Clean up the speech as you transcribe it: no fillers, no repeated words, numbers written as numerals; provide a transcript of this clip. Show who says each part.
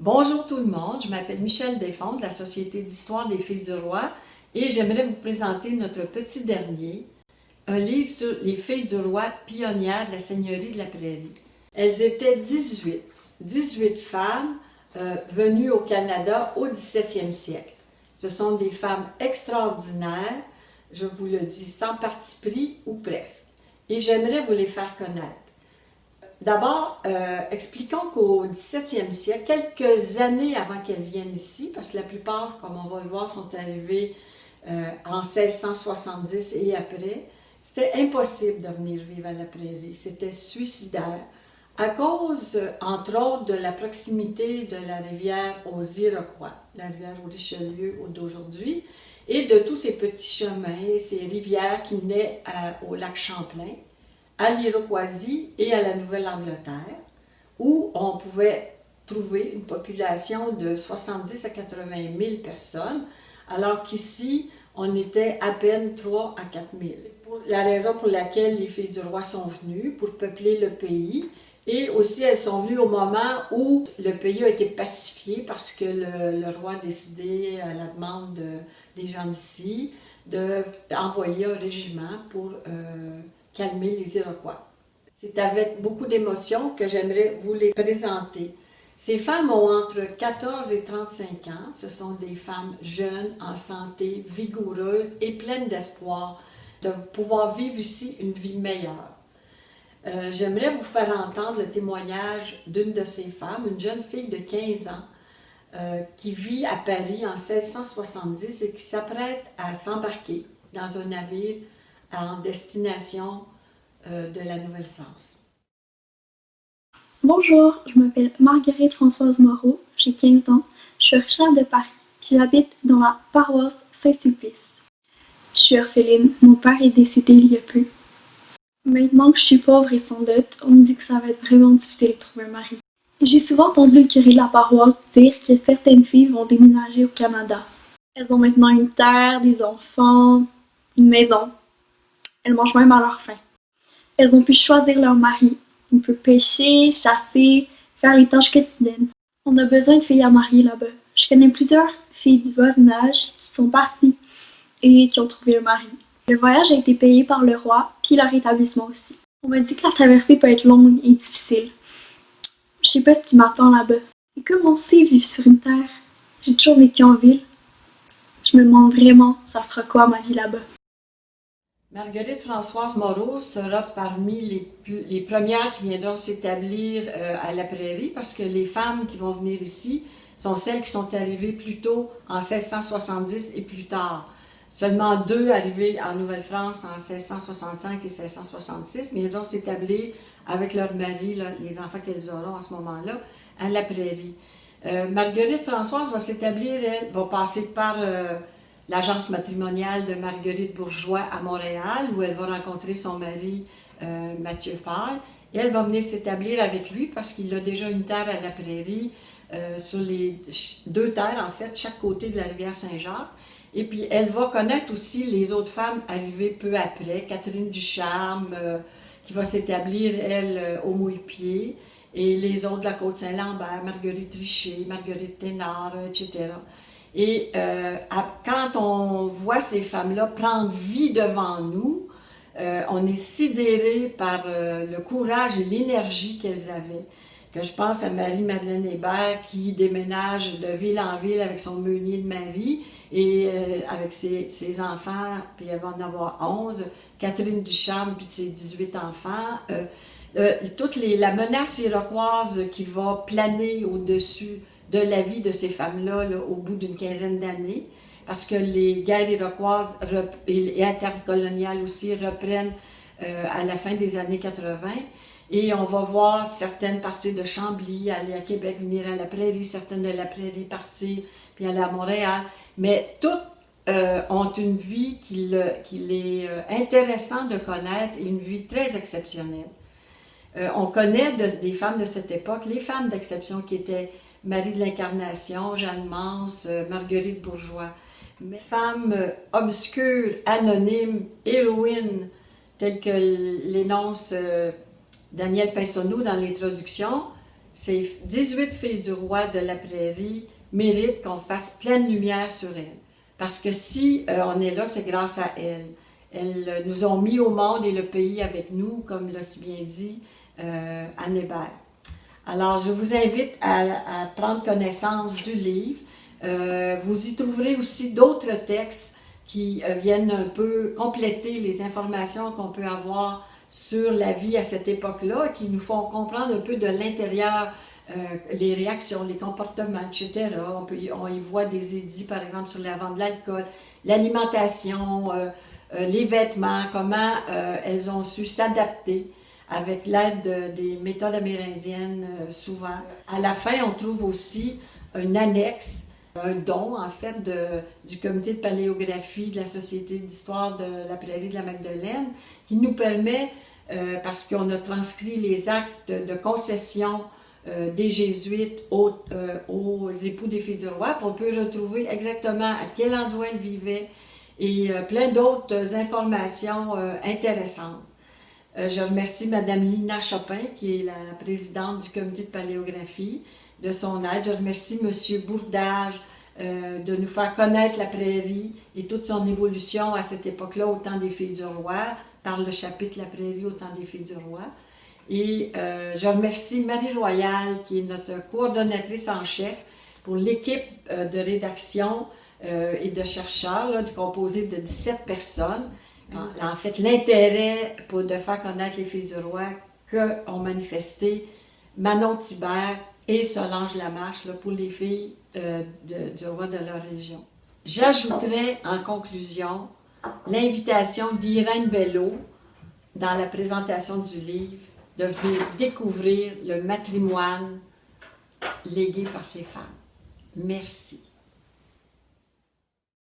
Speaker 1: Bonjour tout le monde, je m'appelle Michèle Desfonds de la Société d'histoire des Filles du Roi et j'aimerais vous présenter notre petit dernier, un livre sur les Filles du Roi pionnières de la Seigneurie de la Prairie. Elles étaient 18 femmes venues au Canada au 17e siècle. Ce sont des femmes extraordinaires, je vous le dis, sans parti pris ou presque. Et j'aimerais vous les faire connaître. D'abord, expliquons qu'au 17e siècle, quelques années avant qu'elles viennent ici, parce que la plupart, comme on va le voir, sont arrivées en 1670 et après, c'était impossible de venir vivre à la prairie, c'était suicidaire, à cause, entre autres, de la proximité de la rivière aux Iroquois, la rivière au Richelieu d'aujourd'hui, et de tous ces petits chemins, ces rivières qui menaient au lac Champlain, à l'Iroquoisie et à la Nouvelle-Angleterre, où on pouvait trouver une population de 70 à 80 000 personnes, alors qu'ici, on était à peine 3 à 4 000. C'est la raison pour laquelle les Filles du Roi sont venues, pour peupler le pays, et aussi elles sont venues au moment où le pays a été pacifié, parce que le roi a décidé, à la demande des gens d'ici, d'envoyer un régiment pour calmer les Iroquois. C'est avec beaucoup d'émotion que j'aimerais vous les présenter. Ces femmes ont entre 14 et 35 ans. Ce sont des femmes jeunes, en santé, vigoureuses et pleines d'espoir de pouvoir vivre ici une vie meilleure. J'aimerais vous faire entendre le témoignage d'une de ces femmes, une jeune fille de 15 ans qui vit à Paris en 1670 et qui s'apprête à s'embarquer dans un navire en destination de la Nouvelle-France.
Speaker 2: Bonjour, je m'appelle Marguerite Françoise Moreau, j'ai 15 ans, je suis originaire de Paris, puis j'habite dans la paroisse Saint-Sulpice. Je suis orpheline, mon père est décédé il y a peu. Maintenant que je suis pauvre et sans dot, on me dit que ça va être vraiment difficile de trouver un mari. J'ai souvent entendu le curé de la paroisse dire que certaines filles vont déménager au Canada. Elles ont maintenant une terre, des enfants, une maison. Elles mangent même à leur faim. Elles ont pu choisir leur mari. On peut pêcher, chasser, faire les tâches quotidiennes. On a besoin de filles à marier là-bas. Je connais plusieurs filles du voisinage qui sont parties et qui ont trouvé un mari. Le voyage a été payé par le roi, puis leur établissement aussi. On m'a dit que la traversée peut être longue et difficile. Je sais pas ce qui m'attend là-bas. Et comment c'est vivre sur une terre? J'ai toujours vécu en ville. Je me demande vraiment, ça sera quoi ma vie là-bas?
Speaker 1: Marguerite Françoise Moreau sera parmi les premières qui viendront s'établir à la prairie, parce que les femmes qui vont venir ici sont celles qui sont arrivées plus tôt en 1670 et plus tard. Seulement 2 arrivées en Nouvelle-France en 1665 et 1666, mais elles vont s'établir avec leur mari, là, les enfants qu'elles auront à ce moment-là, à la prairie. Marguerite Françoise va s'établir, elle, va passer par l'agence matrimoniale de Marguerite Bourgeois à Montréal, où elle va rencontrer son mari Mathieu Faye, et elle va venir s'établir avec lui parce qu'il a déjà une terre à la prairie, sur les 2 terres en fait, chaque côté de la rivière Saint-Jacques. Et puis elle va connaître aussi les autres femmes arrivées peu après, Catherine Ducharme, qui va s'établir, elle, au Mouille-Pied, et les autres de la Côte-Saint-Lambert, Marguerite Richer, Marguerite Thénard, etc. Et quand on voit ces femmes-là prendre vie devant nous, on est sidéré par le courage et l'énergie qu'elles avaient. Que je pense à Marie-Madeleine Hébert qui déménage de ville en ville avec son meunier de mari et avec ses enfants, puis elle va en avoir 11, Catherine Ducharme puis ses 18 enfants. La menace iroquoise qui va planer au-dessus de la vie de ces femmes-là au bout d'une quinzaine d'années, parce que les guerres iroquoises et intercoloniales aussi reprennent à la fin des années 80, et on va voir certaines partir de Chambly, aller à Québec, venir à la prairie, certaines de la prairie partir, puis aller à Montréal, mais toutes ont une vie qu'il est intéressant de connaître, et une vie très exceptionnelle. On connaît des femmes de cette époque, les femmes d'exception qui étaient Marie de l'Incarnation, Jeanne Mance, Marguerite Bourgeois. Mais femmes obscures, anonymes, héroïnes, telles que l'énonce Daniel Pinsonneau dans l'introduction, Ces 18 filles du roi de la prairie méritent qu'on fasse pleine lumière sur elles. Parce que si on est là, c'est grâce à elles. Elles nous ont mis au monde et le pays avec nous, comme l'a si bien dit Anne Hébert. Alors, je vous invite à prendre connaissance du livre. Vous y trouverez aussi d'autres textes qui viennent un peu compléter les informations qu'on peut avoir sur la vie à cette époque-là, qui nous font comprendre un peu de l'intérieur les réactions, les comportements, etc. On y voit des édits, par exemple, sur la vente de l'alcool, l'alimentation, les vêtements, comment elles ont su s'adapter avec l'aide des méthodes amérindiennes souvent. À la fin, on trouve aussi une annexe, un don en fait du comité de paléographie de la Société d'histoire de la prairie de la Magdeleine qui nous permet, parce qu'on a transcrit les actes de concession des Jésuites aux époux des filles du roi, puis on peut retrouver exactement à quel endroit ils vivaient et plein d'autres informations intéressantes. Je remercie Mme Lina Chopin, qui est la présidente du comité de paléographie, de son aide. Je remercie M. Bourdage de nous faire connaître la prairie et toute son évolution à cette époque-là, au temps des filles du roi, par le chapitre La prairie au temps des filles du roi. Et je remercie Marie Royale, qui est notre coordonnatrice en chef pour l'équipe de rédaction et de chercheurs, là, composée de 17 personnes. En fait, l'intérêt de faire connaître les filles du roi qu'ont manifesté Manon Thibert et Solange Lamarche là, pour les filles du roi de leur région. J'ajouterai en conclusion l'invitation d'Irène Bello dans la présentation du livre de venir découvrir le matrimoine légué par ces femmes. Merci.